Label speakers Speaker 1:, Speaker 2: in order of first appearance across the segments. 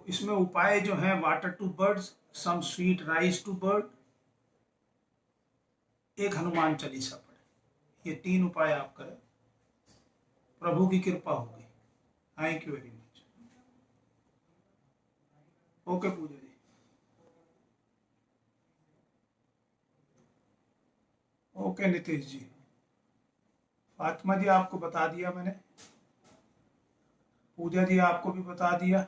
Speaker 1: इसमें उपाय जो है, water to birds, some sweet rice to bird, एक हनुमान चालीसा पढ़े। ये 3 उपाय आप करें, प्रभु की कृपा होगी। Thank you very much. Okay Pooja ji. Okay Nitish ji. Fatima ji आपको बता दिया मैंने, पूजा जी आपको भी बता दिया।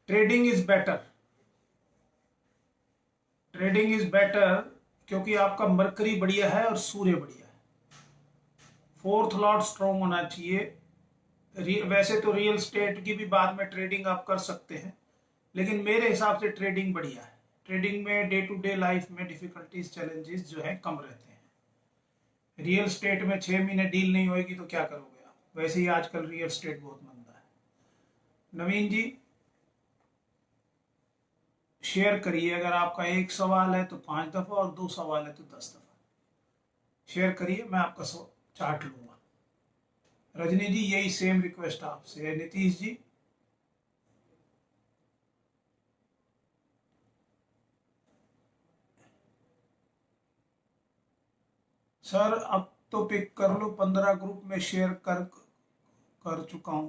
Speaker 1: Trading is better, trading is better क्योंकि आपका मरकरी बढ़िया है और सूर्य बढ़िया है। 4th लॉर्ड स्ट्रॉन्ग होना चाहिए। वैसे तो रियल स्टेट की भी बाद में ट्रेडिंग आप कर सकते हैं, लेकिन मेरे हिसाब से ट्रेडिंग बढ़िया है। ट्रेडिंग में डे टू डे लाइफ में डिफिकल्टीज चैलेंजेस जो है कम रहते हैं। रियल स्टेट में 6 महीने डील नहीं होगी तो क्या करोगे आप? वैसे ही आजकल रियल स्टेट बहुत मंदा है। नवीन जी शेयर करिए, अगर आपका 1 सवाल है तो 5 दफा और 2 सवाल है तो 10 दफा शेयर करिए, मैं आपका चार्ट लूंगा। रजनी जी यही सेम रिक्वेस्ट आपसे है। नीतीश जी सर अब तो पिक कर लो, 15 ग्रुप में शेयर कर चुका हूं।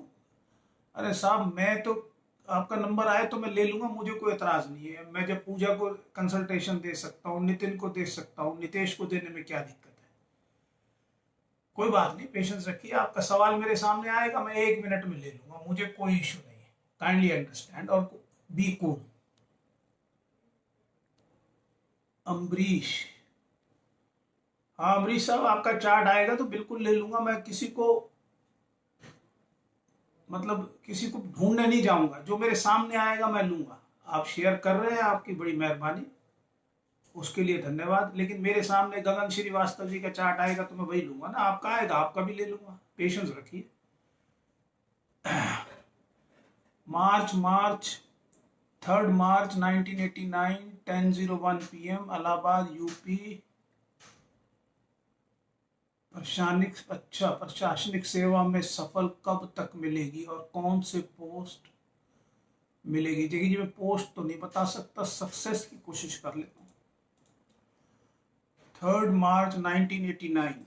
Speaker 1: अरे साहब मैं तो, आपका नंबर आए तो मैं ले लूंगा, मुझे कोई एतराज नहीं है। मैं जब पूजा को कंसल्टेशन दे सकता हूँ, नितिन को दे सकता हूँ, नितेश को देने में क्या दिक्कत है? कोई बात नहीं, पेशेंस रखिए। आपका सवाल मेरे सामने आएगा, मैं 1 मिनट में ले लूंगा, मुझे कोई इश्यू नहीं है। काइंडली अंडरस्टैंड और बी कूल। अम्बरीश, हाँ अम्बरीश साहब आपका चार्ट आएगा तो बिल्कुल ले लूंगा। मैं किसी को किसी को ढूंढने नहीं जाऊंगा, जो मेरे सामने आएगा मैं लूंगा। आप शेयर कर रहे हैं, आपकी बड़ी मेहरबानी, उसके लिए धन्यवाद। लेकिन मेरे सामने गगन श्रीवास्तव जी का चार्ट आएगा तो मैं वही लूंगा ना। आपका आएगा, आपका भी ले लूंगा। पेशेंस रखिए। मार्च 3 मार्च 1989, 10:01 PM, इलाहाबाद यूपी। प्रशासनिक सेवा में सफल कब तक मिलेगी और कौन से पोस्ट मिलेगी? देखिए जी मैं पोस्ट तो नहीं बता सकता, सक्सेस की कोशिश कर लेता हूँ। 3 मार्च 1989,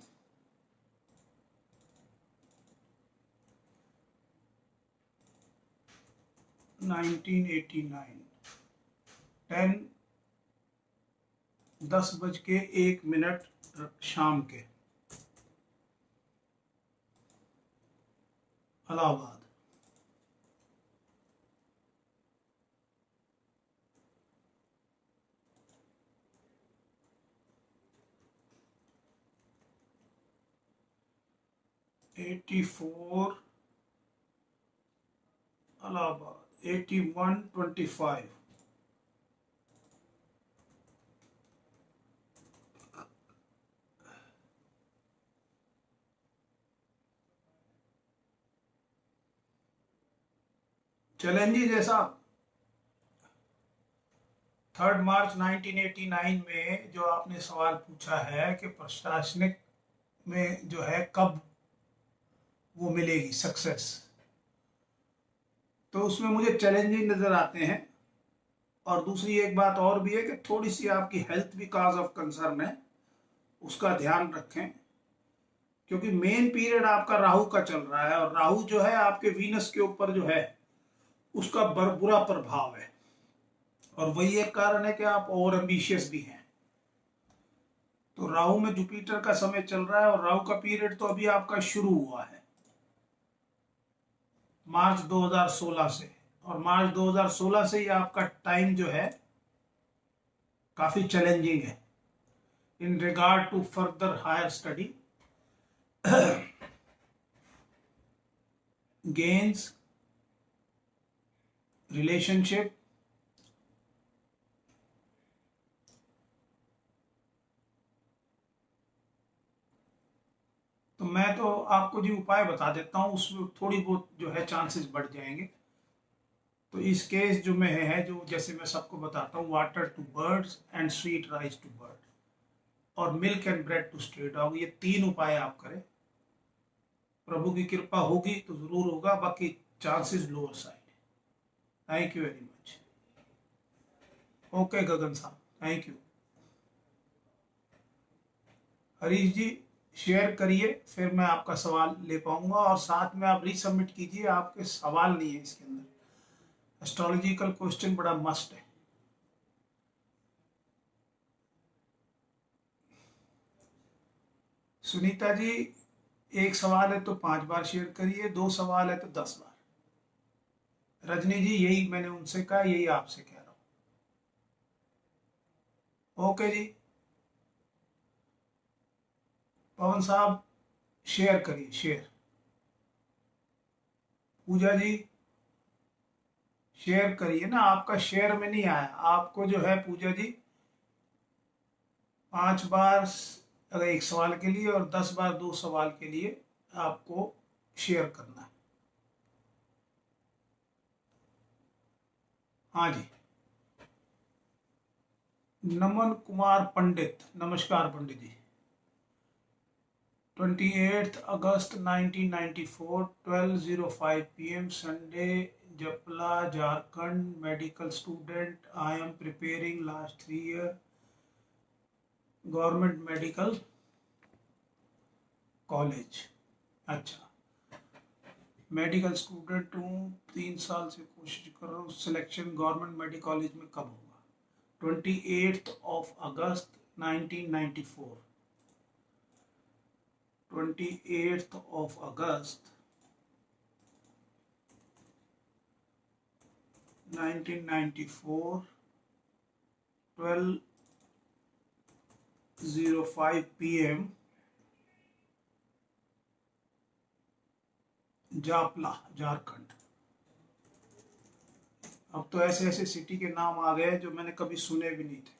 Speaker 1: 10:01 शाम के, इलाहाबाद। इलाहाबाद 8125। चैलेंजेस जैसा 3 मार्च 1989 में जो आपने सवाल पूछा है कि प्रशासनिक में जो है कब वो मिलेगी सक्सेस, तो उसमें मुझे चैलेंजिंग नजर आते हैं। और दूसरी एक बात और भी है कि थोड़ी सी आपकी हेल्थ भी काज ऑफ कंसर्न है, उसका ध्यान रखें। क्योंकि मेन पीरियड आपका राहु का चल रहा है, और राहु जो है आपके वीनस के ऊपर जो है उसका बुरा प्रभाव है। और वही एक कारण है कि आप ओवर एम्बिशियस भी हैं। तो राहु में जुपिटर का समय चल रहा है, और राहु का पीरियड तो अभी आपका शुरू हुआ है मार्च 2016 से। और मार्च 2016 से ही आपका टाइम जो है काफी चैलेंजिंग है in regard to further higher study, gains, relationship, तो मैं तो आपको जी उपाय बता देता हूँ, उसमें थोड़ी बहुत जो है चांसेस बढ़ जाएंगे। तो इस केस जो में है, जो जैसे मैं सबको बताता हूँ, water to birds and sweet rice to bird और milk and bread to stray dog, ये 3 उपाय आप करें, प्रभु की कृपा होगी तो जरूर होगा। बाकी chances lower side. Thank you very much. Okay Gagan साहब, thank you. Harish ji share करिए, फिर मैं आपका सवाल ले पाऊंगा, और साथ में आप रीसबमिट कीजिए, आपके सवाल नहीं है इसके अंदर। एस्ट्रोलॉजिकल क्वेश्चन बड़ा मस्ट है। सुनीता जी, एक सवाल है तो 5 बार शेयर करिए, 2 सवाल है तो 10 बार। रजनी जी यही मैंने उनसे कहा, यही आपसे कह रहा हूं। ओके जी। पवन साहब शेयर करिए, शेयर। पूजा जी शेयर करिए ना, आपका शेयर में नहीं आया। आपको जो है पूजा जी 5 बार अगर एक सवाल के लिए, और 10 बार 2 सवाल के लिए आपको शेयर करना है। हाँ जी। नमन कुमार पंडित, नमस्कार पंडित जी। 28 अगस्त 1994, 12:05 PM, Sunday, Japla, Jharkhand. Medical student. I am preparing last 3 year government medical college. अच्छा, मेडिकल स्टूडेंट हूँ, 3 साल से कोशिश कर रहा हूँ। सिलेक्शन गवर्नमेंट मेडिकल कॉलेज में कब होगा? 28 अगस्त 1994। 28 अगस्त 1994, 12:05 PM, जापला, झारखंड। अब तो ऐसे ऐसे सिटी के नाम आ गए जो मैंने कभी सुने भी नहीं थे।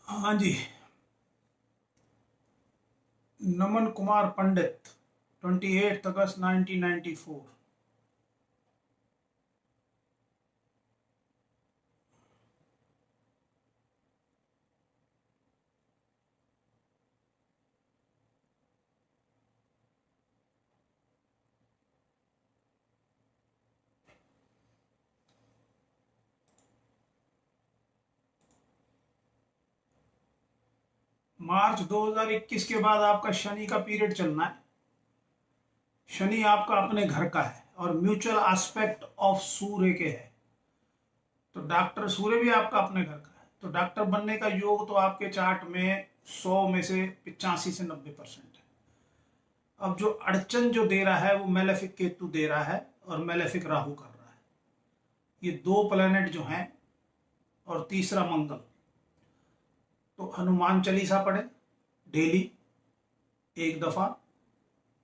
Speaker 1: हाँ जी। नमन कुमार पंडित, 28 अगस्त 1994। मार्च 2021 के बाद आपका शनि का पीरियड चलना है। शनि आपका अपने घर का है और म्यूचुअल एस्पेक्ट ऑफ सूर्य के है, तो डॉक्टर सूर्य भी आपका अपने घर का है, तो डॉक्टर बनने का योग तो आपके चार्ट में 100 में से 85 से 90% है। अब जो अड़चन जो दे रहा है वो मेलेफिक केतु दे रहा है और मेलेफिक राहु कर रहा है। ये 2 प्लैनेट जो हैं, और तीसरा मंगल। तो हनुमान चालीसा पढ़े डेली 1 दफा,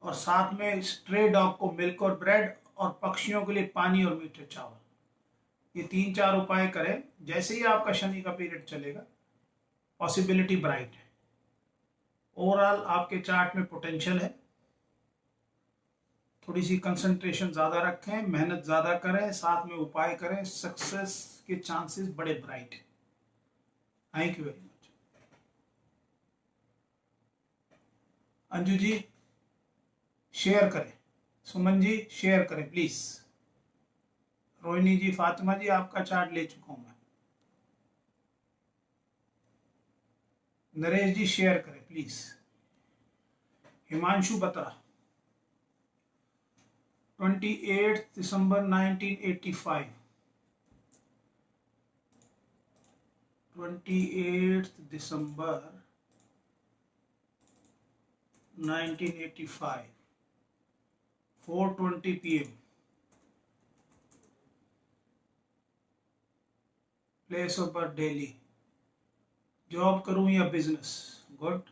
Speaker 1: और साथ में स्ट्रे डॉग को मिल्क और ब्रेड, और पक्षियों के लिए पानी और मीठे चावल। ये 3-4 उपाय करें, जैसे ही आपका शनि का पीरियड चलेगा पॉसिबिलिटी ब्राइट है। ओवरऑल आपके चार्ट में पोटेंशियल है। थोड़ी सी कंसंट्रेशन ज्यादा रखें, मेहनत ज्यादा करें, साथ में उपाय करें, सक्सेस के चांसेस बड़े ब्राइट हैं। Thank you very much. Anju ji share करें, सुमन जी शेयर करें प्लीज। रोहिणी जी, फातिमा जी, आपका चार्ट ले चुका हूं मैं। नरेश जी शेयर करें प्लीज। हिमांशु बत्रा, 28 दिसंबर 1985। 28 दिसंबर 1985, 4:20 PM। Place of birth Delhi. Job करूं या बिजनेस? गुड।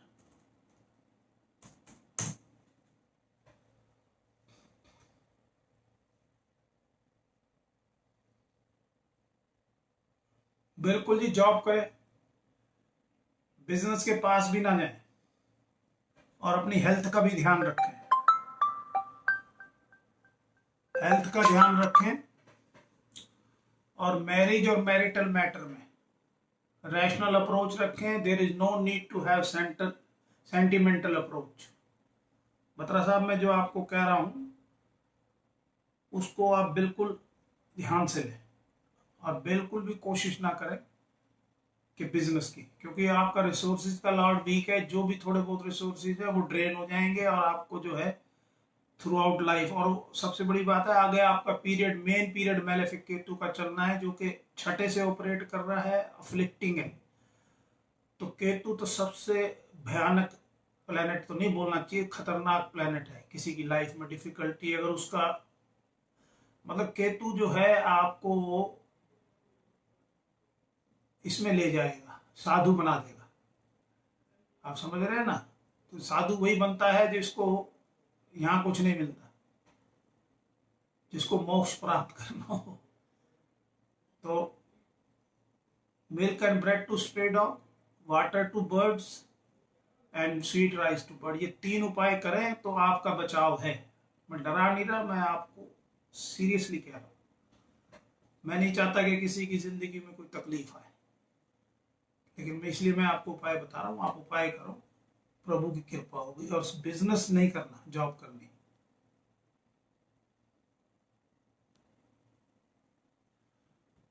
Speaker 1: बिल्कुल जी, जॉब करें, बिजनेस के पास भी ना जाएं और अपनी हेल्थ का भी ध्यान रखें। हेल्थ का ध्यान रखें और मैरिज और मैरिटल मैटर में रैशनल अप्रोच रखें। There is no need to have sentimental approach. Batra साहब, मैं जो आपको कह रहा हूं उसको आप बिल्कुल ध्यान से लें और बिल्कुल भी कोशिश ना करें कि बिजनेस की, क्योंकि आपका रिसोर्सेज का लॉट वीक है। जो भी थोड़े बहुत रिसोर्सेज है वो ड्रेन हो जाएंगे और आपको जो है थ्रू आउट लाइफ। और सबसे बड़ी बात है, आगे आपका period, main period malefic Ketu का चलना है, जो कि छठे से ऑपरेट कर रहा है, अफ्लिक्टिंग है। तो केतु तो सबसे भयानक प्लेनेट तो नहीं बोलना चाहिए, खतरनाक प्लेनेट है। किसी की लाइफ में डिफिकल्टी अगर उसका मतलब, केतु जो है आपको इसमें ले जाएगा, साधु बना देगा। आप समझ रहे हैं ना? तो साधु वही बनता है जिसको यहाँ कुछ नहीं मिलता, जिसको मोक्ष प्राप्त करना हो। तो milk and bread to spray dog, water to birds and sweet rice to bird, ये 3 उपाय करें तो आपका बचाव है। मैं डरा नहीं रहा, मैं आपको सीरियसली कह रहा हूं। मैं नहीं चाहता कि किसी की जिंदगी में कोई तकलीफ आए, लेकिन इसलिए मैं आपको उपाय बता रहा हूँ। आप उपाय करो, प्रभु की कृपा होगी। और बिजनेस नहीं करना, जॉब करनी।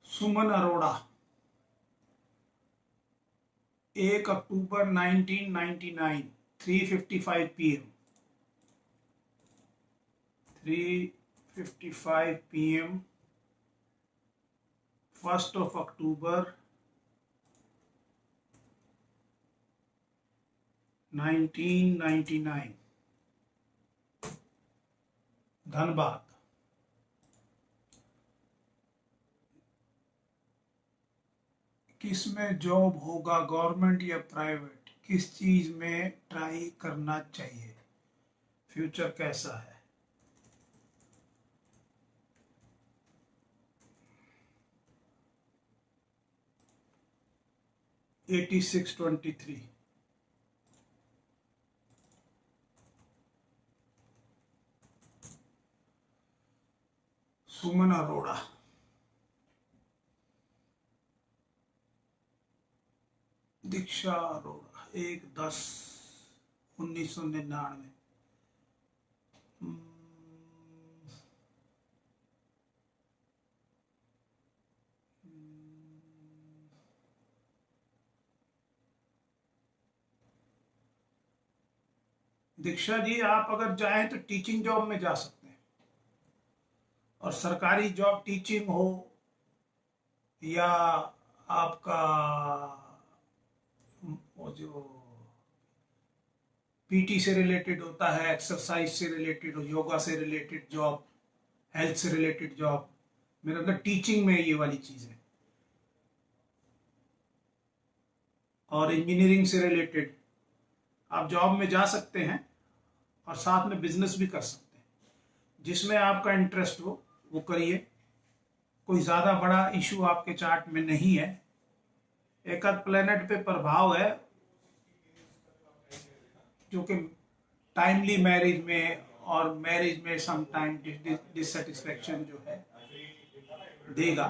Speaker 1: सुमन अरोड़ा, 1 अक्टूबर 1999, 3:55 PM, 3:55 PM, 1 अक्टूबर 1999, धनबाद। किस में जॉब होगा, गवर्नमेंट या प्राइवेट? किस चीज में ट्राई करना चाहिए? फ्यूचर कैसा है? $86.23। सुमन अरोड़ा, दीक्षा अरोड़ा, 1/10/1999। दीक्षा जी, आप अगर चाहें तो टीचिंग जॉब में जा सकते हैं, और सरकारी जॉब टीचिंग हो या आपका वो जो पीटी से रिलेटेड होता है, एक्सरसाइज से रिलेटेड हो, योगा से रिलेटेड जॉब, हेल्थ से रिलेटेड जॉब, मेरा मतलब टीचिंग में ये वाली चीज है। और इंजीनियरिंग से रिलेटेड आप जॉब में जा सकते हैं और साथ में बिजनेस भी कर सकते हैं। जिसमें आपका इंटरेस्ट हो वो करिए। कोई ज्यादा बड़ा इशू आपके चार्ट में नहीं है। एक आध प्लेनेट पे प्रभाव है जो कि टाइमली मैरिज में और मैरिज में सम टाइम डिससेटिस्फेक्शन जो है देगा।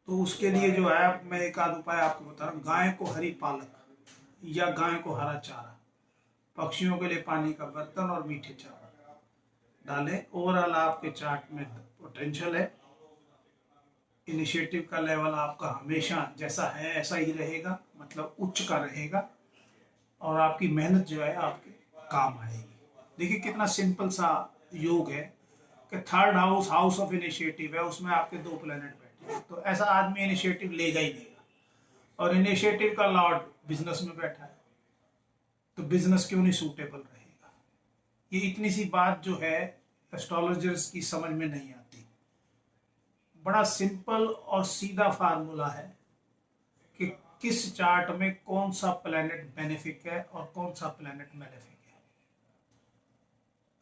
Speaker 1: तो उसके लिए जो है, मैं एक आध उपाय आपको बता रहा हूँ। गाय को हरी पालक या गाय को हरा चारा, पक्षियों के लिए पानी का बर्तन और मीठे चावल डालें। ओवरऑल आपके चार्ट में पोटेंशियल है। इनिशिएटिव का लेवल आपका हमेशा जैसा है ऐसा ही रहेगा, मतलब उच्च का रहेगा। और आपकी मेहनत जो है आपके काम आएगी। देखिए कितना सिंपल सा योग है कि third house, house of initiative है, उसमें आपके 2 प्लेनेट बैठे हैं। तो ऐसा आदमी इनिशिएटिव लेगा ही लेगा। और इनिशिएटिव का लॉर्ड बिजनेस में बैठा है, तो बिजनेस क्यों नहीं सूटेबल रहेगा? ये इतनी सी बात जो है एस्ट्रोलॉजर्स की समझ में नहीं आती। बड़ा सिंपल और सीधा फार्मूला है कि किस चार्ट में कौन सा प्लेनेट बेनिफिक है और कौन सा प्लेनेट मैलेफिक है।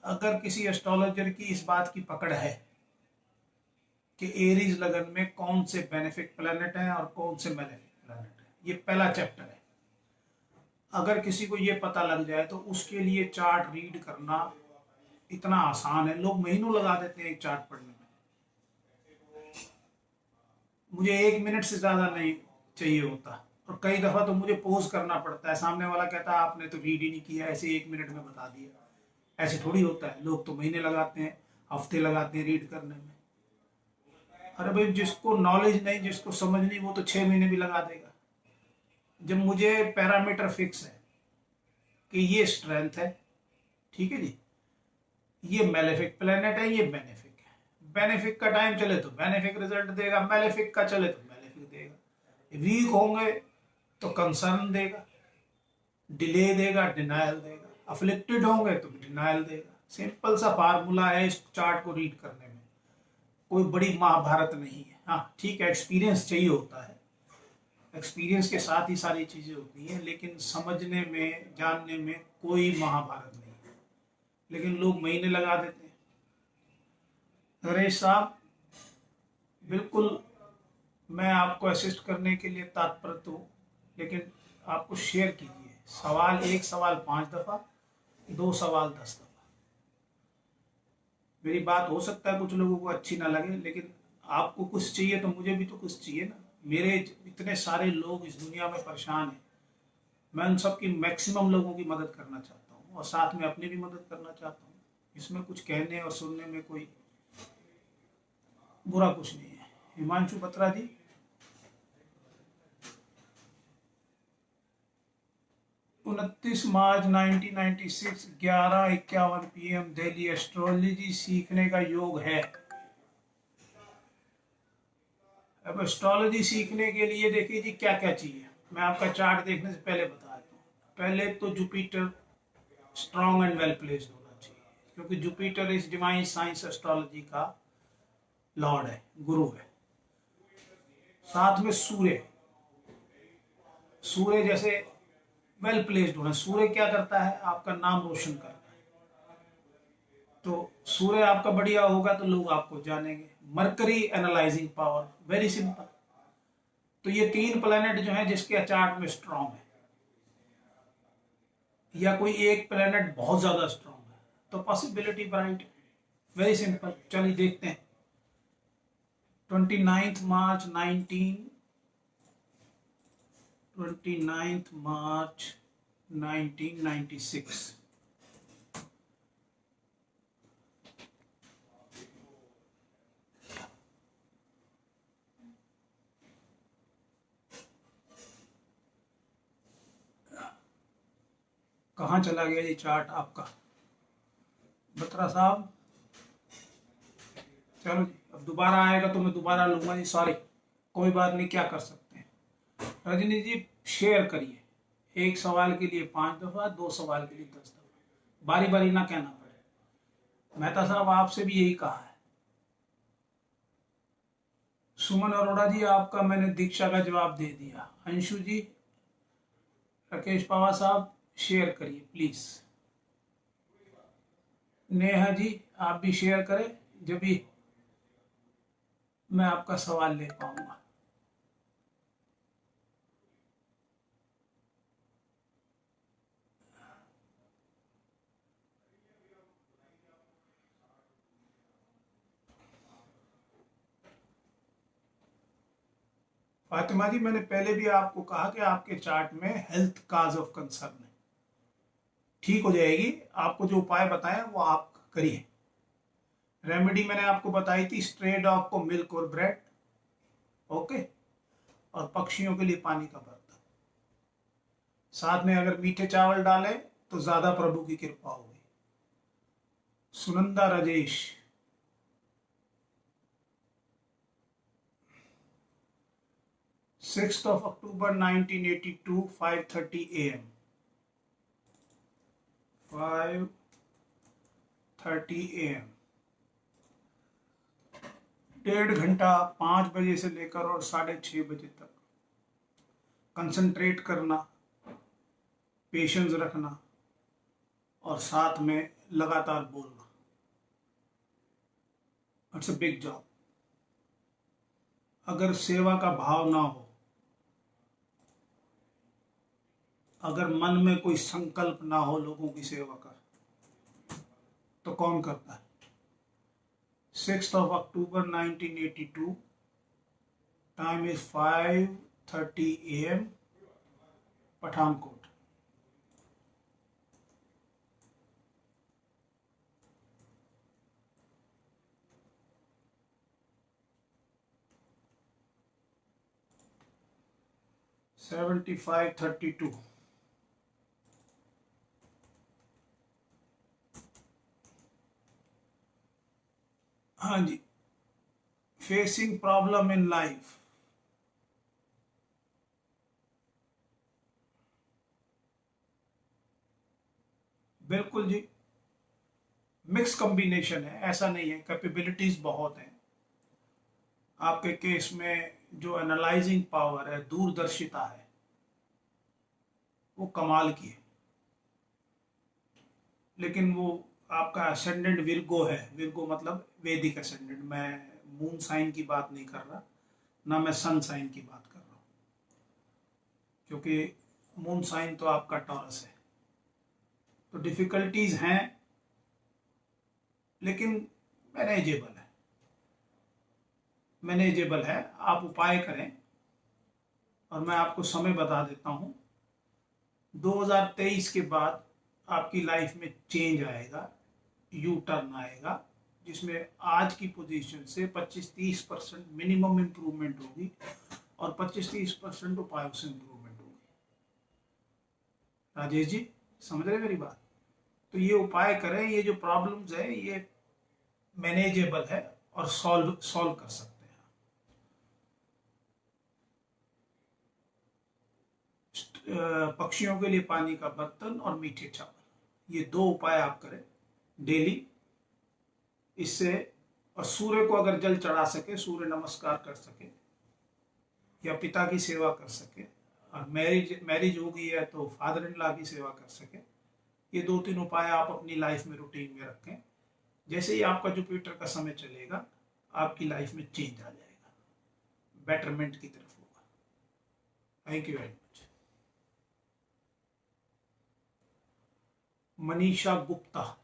Speaker 1: अगर किसी एस्ट्रोलॉजर की इस बात की पकड़ है कि एरीज लगन में कौन से बेनिफिक प्लैनेट हैं और कौन से मैलेफिक प्लैनेट हैं। ये पहला चैप्टर है। अगर किसी को ये पता लग जाए तो उसके लिए चार्ट रीड करना इतना आसान है। लोग महीनों लगा देते हैं एक चार्ट पढ़ने में। मुझे 1 मिनट से ज्यादा नहीं चाहिए होता, और कई दफा तो मुझे पोज करना पड़ता है। सामने वाला कहता है आपने तो रीड ही नहीं किया, ऐसे 1 मिनट में बता दिया। ऐसे थोड़ी होता है, लोग तो महीने लगाते हैं, हफ्ते लगाते हैं रीड करने में। अरे भाई, जिसको नॉलेज नहीं, जिसको समझ नहीं, वो तो 6 महीने भी लगा देगा। जब मुझे पैरामीटर फिक्स है कि ये स्ट्रेंथ है, ठीक है जी, ये मेलेफिक प्लेनेट है, ये बेनिफिक है। बेनिफिक का टाइम चले तो बेनिफिक रिजल्ट देगा, मेलेफिक का चले तो मेलेफिक देगा। वीक होंगे तो कंसर्न देगा, डिले देगा, डिनायल देगा। अफ्लिक्टेड होंगे तो डिनायल देगा। सिंपल सा फार्मूला है इस चार्ट को रीड करने में। कोई बड़ी महाभारत नहीं है। हाँ ठीक है, एक्सपीरियंस चाहिए होता है, एक्सपीरियंस के साथ ही सारी चीजें होती हैं, लेकिन समझने में, जानने में कोई महाभारत नहीं है। लेकिन लोग महीने लगा देते हैं। नरेश साहब, बिल्कुल मैं आपको असिस्ट करने के लिए तत्पर हूँ, लेकिन आपको शेयर कीजिए। सवाल, एक सवाल 5 दफा, 2 सवाल 10 दफा। मेरी बात हो सकता है कुछ लोगों को अच्छी ना लगे, लेकिन आपको कुछ चाहिए तो मुझे भी तो कुछ चाहिए ना। मेरे इतने सारे लोग इस दुनिया में परेशान हैं, मैं उन सबकी मैक्सिमम लोगों की मदद करना चाहता हूँ, और साथ में अपनी भी मदद करना चाहता हूँ। इसमें कुछ कहने और सुनने में कोई बुरा कुछ नहीं है। हिमांशु बत्रा जी, 29 मार्च 1996, 11:51 PM, दिल्ली। एस्ट्रोलॉजी सीखने का योग है। अब एस्ट्रोलॉजी सीखने के लिए देखिए जी क्या क्या चाहिए। मैं आपका चार्ट देखने से पहले बता देता हूँ। पहले तो Jupiter strong and well placed होना चाहिए, क्योंकि जुपिटर इस डिवाइन साइंस एस्ट्रोलॉजी का लॉर्ड है, गुरु है। साथ में सूर्य, सूर्य जैसे वेल प्लेस्ड होना। सूर्य क्या करता है? आपका नाम रोशन करता है। तो सूर्य आपका बढ़िया होगा तो लोग आपको जानेंगे। Mercury analysing power, very simple. तो ये 3 प्लैनेट जो है जिसके चार्ट में स्ट्रॉन्ग है, या कोई एक प्लैनेट बहुत ज्यादा स्ट्रॉन्ग है, तो पॉसिबिलिटी ब्राइट है। वेरी सिंपल, चलिए देखते हैं। 29 मार्च 1996। कहाँ चला गया ये चार्ट आपका बत्रा साहब? चलो जी, अब दोबारा आएगा तो मैं दोबारा लूंगा जी, सॉरी, कोई बात नहीं, क्या कर सकते हैं। रजनी जी शेयर करिए। एक सवाल के लिए 5 दफा, 2 सवाल के लिए 10 दफा, बारी बारी ना कहना पड़े। मेहता साहब आपसे भी यही कहा है। सुमन अरोड़ा जी, आपका मैंने दीक्षा का जवाब दे दिया। अंशु जी, राकेश पवार साहब शेयर करिए प्लीज। नेहा जी आप भी शेयर करें, जब भी मैं आपका सवाल ले पाऊंगा। फातिमा जी, मैंने पहले भी आपको कहा कि आपके चार्ट में हेल्थ काज ऑफ कंसर्न है। ठीक हो जाएगी। आपको जो उपाय बताया वो आप करिए। रेमेडी मैंने आपको बताई थी, स्ट्रे डॉग को मिल्क और ब्रेड, ओके, और पक्षियों के लिए पानी का बर्तन। साथ में अगर मीठे चावल डालें तो ज्यादा प्रभु की कृपा होगी। Sunanda Rajesh, 6 October 1982, 5:30 AM, 5:30 AM। 1.5 घंटा, 5 बजे से लेकर और 6:30 बजे तक कंसंट्रेट करना, पेशेंस रखना, और साथ में लगातार बोलना। It's a big job. अगर सेवा का भाव ना हो, अगर मन में कोई संकल्प ना हो लोगों की सेवा का, तो कौन करता है? 6th of October 1982, time is 5:30 AM, Pathankot. $75.32। हाँ जी, फेसिंग प्रॉब्लम इन लाइफ। बिल्कुल जी, मिक्स कॉम्बिनेशन है, ऐसा नहीं है, कैपेबिलिटीज बहुत हैं आपके केस में। जो एनालाइजिंग पावर है, दूरदर्शिता है, वो कमाल की है। लेकिन वो आपका असेंडेंट विर्गो है, विर्गो मतलब वैदिक असेंडेंट। मैं मून साइन की बात नहीं कर रहा, ना मैं सन साइन की बात कर रहा हूँ, क्योंकि मून साइन तो आपका टॉरस है। तो डिफिकल्टीज हैं, लेकिन मैनेजेबल है, मैनेजेबल है। आप उपाय करें, और मैं आपको समय बता देता हूँ। 2023 के बाद आपकी लाइफ में चेंज आएगा, यू टर्न आएगा, जिसमें आज की पोजीशन से 25-30% मिनिमम इम्प्रूवमेंट होगी, और 25-30% उपायों से इम्प्रूवमेंट होगी। राजेश जी, समझ रहे मेरी बात? तो ये उपाय करें, ये जो प्रॉब्लम्स है ये मैनेजेबल है, और सॉल्व कर सकते हैं। पक्षियों के लिए पानी का बर्तन और मीठे चावल, ये 2 उपाय आप करें डेली। इससे, और सूर्य को अगर जल चढ़ा सके, सूर्य नमस्कार कर सके, या पिता की सेवा कर सके, और मैरिज हो गई है तो फादर इन लॉ की सेवा कर सके, ये 2-3 उपाय आप अपनी लाइफ में रूटीन में रखें। जैसे ही आपका जुपिटर का समय चलेगा, आपकी लाइफ में चेंज आ जाएगा, बेटरमेंट की तरफ होगा। Thank you very much. Manisha Gupta,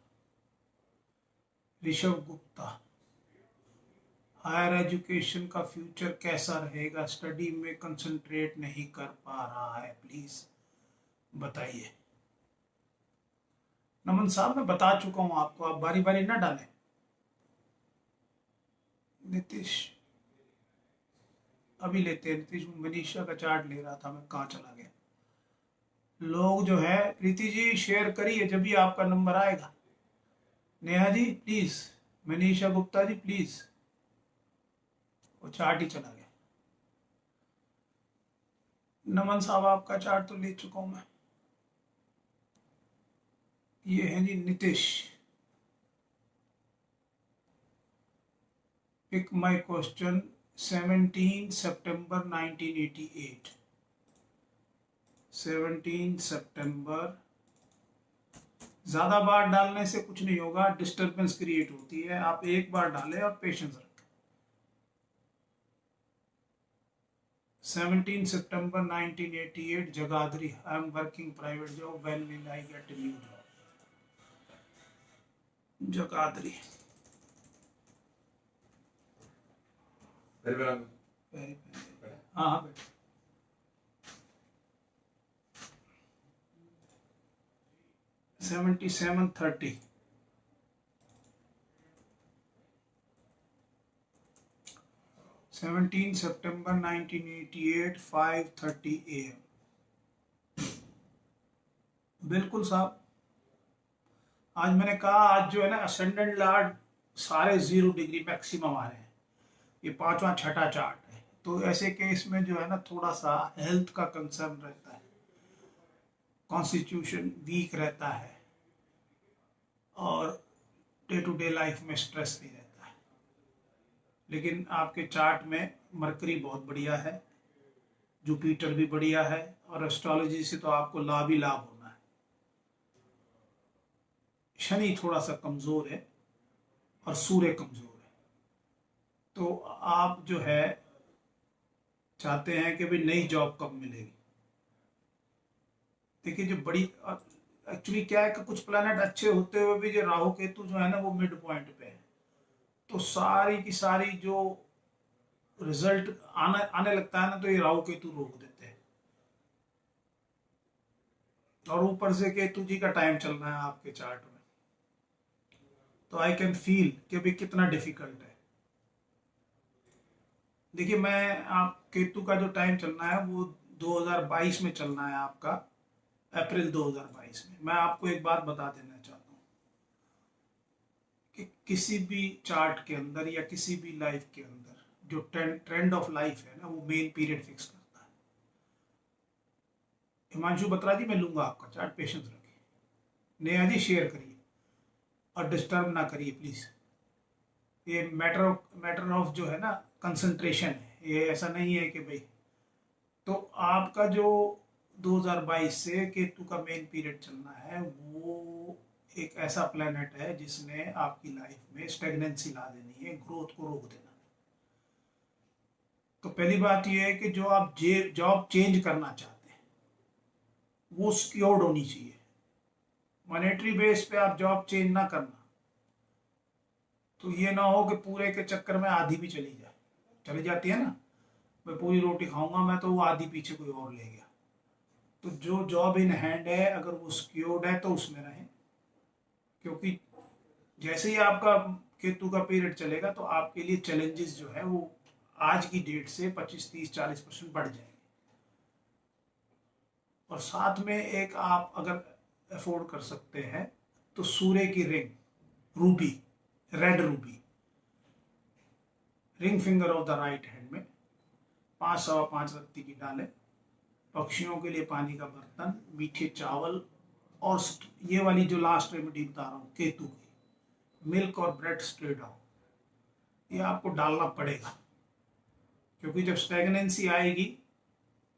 Speaker 1: Rishabh Gupta, higher education का फ्यूचर कैसा रहेगा? स्टडी में कंसंट्रेट नहीं कर पा रहा है, प्लीज बताइए। नमन साहब, मैं बता चुका हूं आपको, आप बारी बारी ना डालें। नीतीश, अभी लेते हैं। नीतीश, मनीषा का चार्ट ले रहा था मैं, कहाँ चला गया? लोग जो है, प्रीति जी शेयर करिए, जब भी आपका नंबर आएगा। Neha ji please, Manisha Gupta ji please. वो चार्ट ही चला गया। नमन साहब, आपका चार्ट तो ले चुका हूं मैं। ये है जी नीतीश। पिक माय क्वेश्चन, 17 सितंबर 1988। 17 सितंबर। ज्यादा बार डालने से कुछ नहीं होगा, डिस्टरबेंस क्रिएट होती है। आप एक बार डालें और पेशेंस रखें। 17 सितंबर 1988, Jagadhri. I am working private job, when will I get new job? Jagadhri. हाँ हाँ बेटा। 77:30। 17 सितंबर 1988, 5:30 AM। बिल्कुल साहब, आज मैंने कहा, आज जो है ना असेंडेंट लॉर्ड सारे 0 डिग्री मैक्सिमम आ रहे हैं। ये 5वां छठा चार्ट है, तो ऐसे केस में जो है ना, थोड़ा सा हेल्थ का कंसर्न रहता है, कॉन्स्टिट्यूशन वीक रहता है, और डे टू डे लाइफ में स्ट्रेस भी रहता है। लेकिन आपके चार्ट में मरकरी बहुत बढ़िया है, जुपिटर भी बढ़िया है, और एस्ट्रोलॉजी से तो आपको लाभ ही लाभ होना है। शनि थोड़ा सा कमजोर है, और सूर्य कमजोर है। तो आप जो है चाहते हैं कि भाई नई जॉब कब मिलेगी। देखिए जो बड़ी एक्चुअली क्या है कि कुछ प्लैनेट अच्छे होते हुए भी जो राहु केतु जो है ना वो मिड पॉइंट पे है, तो सारी की सारी जो रिजल्ट आने आने लगता है ना, तो ये राहु केतु रोक देते हैं। और ऊपर से केतु जी का टाइम चल रहा है आपके चार्ट में, तो आई कैन फील कि भी कितना डिफिकल्ट है। देखिए मैं आप केतु का जो टाइम चलना है वो 2022 में चलना है आपका, अप्रैल 2022 में। मैं आपको एक बात बता देना चाहता हूँ कि किसी भी चार्ट के अंदर या किसी भी लाइफ के अंदर जो ट्रेंड ऑफ लाइफ है ना, वो मेन पीरियड फिक्स करता है। हिमांशु बत्रा जी, मैं लूंगा आपका चार्ट, पेशेंस रखिए। नेहा जी शेयर करिए और डिस्टर्ब ना करिए प्लीज। ये मैटर ऑफ जो है ना कंसंट्रेशन है, ये ऐसा नहीं है कि भाई। तो आपका जो 2022 से केतु का मेन पीरियड चलना है, वो एक ऐसा प्लेनेट है जिसने आपकी लाइफ में स्टेगनेंसी ला देनी है, ग्रोथ को रोक देना। तो पहली बात यह है कि जो आप जॉब चेंज करना चाहते हैं वो सिक्योर्ड होनी चाहिए। मॉनेटरी बेस पे आप जॉब चेंज ना करना, तो ये ना हो कि पूरे के चक्कर में आधी भी चली जाती है ना, मैं पूरी रोटी खाऊंगा मैं, तो वो आधी पीछे कोई और ले गया। तो जो जॉब इन हैंड है अगर वो सिक्योर्ड है तो उसमें रहें, क्योंकि जैसे ही आपका केतु का पीरियड चलेगा तो आपके लिए चैलेंजेस जो है वो आज की डेट से 25, 30, 40% बढ़ जाएंगे। और साथ में एक आप अगर अफोर्ड कर सकते हैं तो सूर्य की ring, Ruby, red Ruby, ring finger of the right hand में 5 सवा 5 रत्ती की डालें। पक्षियों के लिए पानी का बर्तन, मीठे चावल, और ये वाली जो लास्ट रेमेडी बता रहा हूँ केतु की, मिल्क और ब्रेड स्ट्रेट आउट, ये आपको डालना पड़ेगा। क्योंकि जब स्टेगनेंसी आएगी,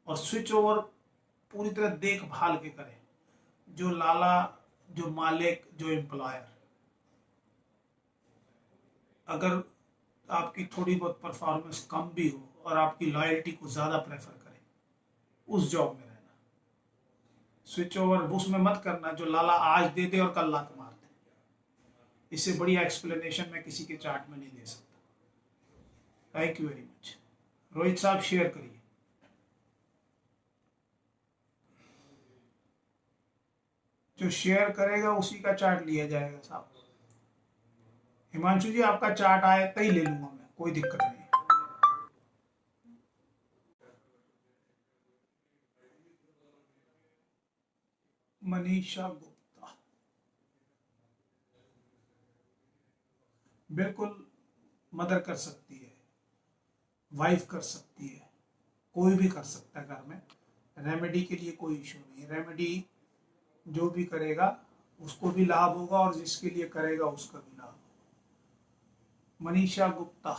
Speaker 1: और स्विच ओवर पूरी तरह देखभाल के करें, जो लाला, जो मालिक, जो एम्प्लॉयर, अगर आपकी थोड़ी बहुत परफॉर्मेंस कम भी हो और आपकी लॉयल्टी को ज़्यादा प्रेफर करें, उस जॉब में रहना। स्विच ओवर उसमें मत करना जो लाला आज दे दे और कल लात मार दे। इससे बड़ी एक्सप्लेनेशन मैं किसी के चार्ट में नहीं दे सकता। Thank you very much. Rohit साहब शेयर करिए। जो शेयर करेगा उसी का चार्ट लिया जाएगा साहब। हिमांशु जी आपका चार्ट आए तो ही ले लूंगा मैं, कोई दिक्कत नहीं। मनीषा गुप्ता, बिल्कुल मदर कर सकती है, वाइफ कर सकती है, कोई भी कर सकता है घर में। रेमेडी के लिए कोई इशू नहीं। रेमेडी जो भी करेगा उसको भी लाभ होगा और जिसके लिए करेगा उसका भी लाभ होगा। मनीषा गुप्ता,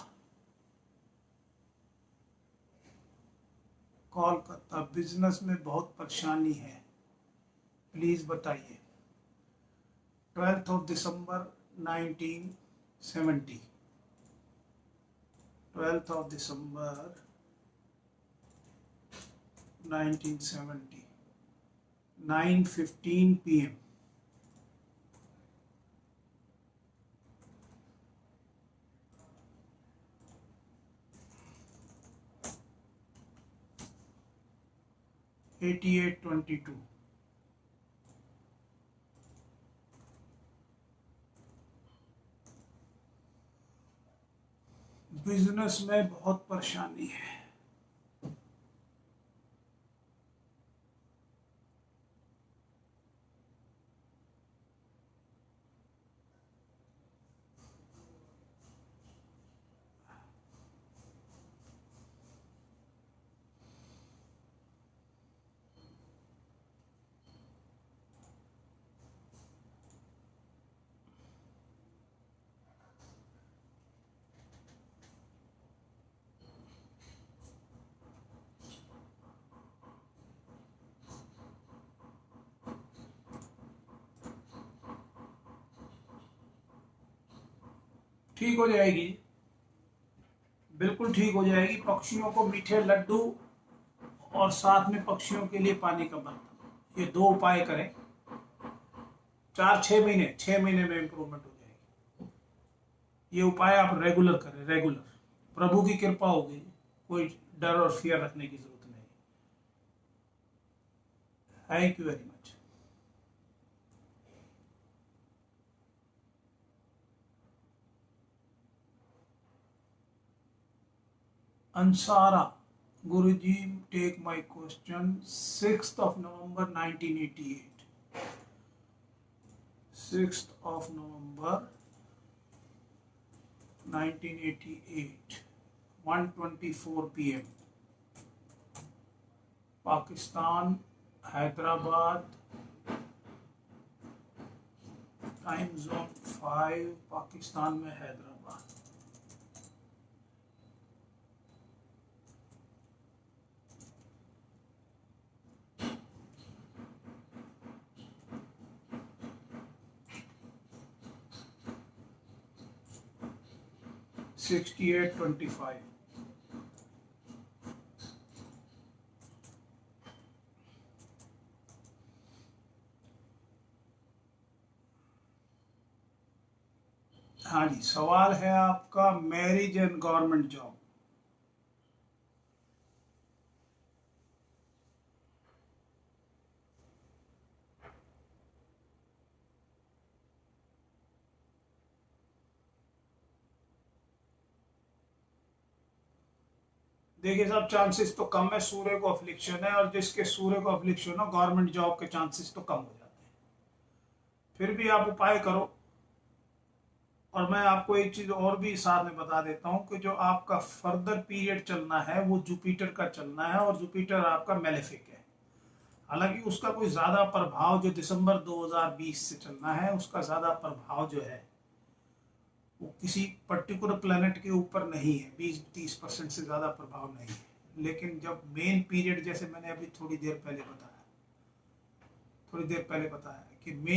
Speaker 1: कोलकाता, बिजनेस में बहुत परेशानी है, प्लीज बताइए। 12 दिसंबर 1970, 12 दिसंबर 1970, 9:15 PM। $88.22। बिजनेस में बहुत परेशानी है। ठीक हो जाएगी, बिल्कुल ठीक हो जाएगी। पक्षियों को मीठे लड्डू और साथ में पक्षियों के लिए पानी का बर्तन, ये 2 उपाय करें। 6 महीने में इंप्रूवमेंट हो जाएगी। ये उपाय आप रेगुलर करें, रेगुलर। प्रभु की कृपा होगी, कोई डर और फियर रखने की जरूरत नहीं। Thank you very much. Ansara, Guruji take my question. 6th of November 1988, 6th of November 1988, 1:24 PM, Pakistan, Hyderabad, time zone 5, Pakistan में हैदराबाद। $68.25। हाँ जी, सवाल है आपका मैरिज एंड गवर्नमेंट जॉब। देखिए साहब, चांसेस तो कम है, सूर्य को अफ्लिक्शन है, और जिसके सूर्य को अफ्लिक्शन हो गवर्नमेंट जॉब के चांसेस तो कम हो जाते हैं। फिर भी आप उपाय करो। और मैं आपको एक चीज और भी साथ में बता देता हूं कि जो आपका फर्दर पीरियड चलना है वो जुपिटर का चलना है, और जुपिटर आपका मेलेफिक है। हालांकि उसका कोई ज्यादा प्रभाव जो दिसंबर 2020 से चलना है, उसका ज्यादा प्रभाव जो है वो किसी पर्टिकुलर प्लेनेट के ऊपर नहीं है। 20-30% से ज्यादा प्रभाव नहीं है। लेकिन जब मेन पीरियड, जैसे मैंने अभी थोड़ी देर पहले बताया कि मेन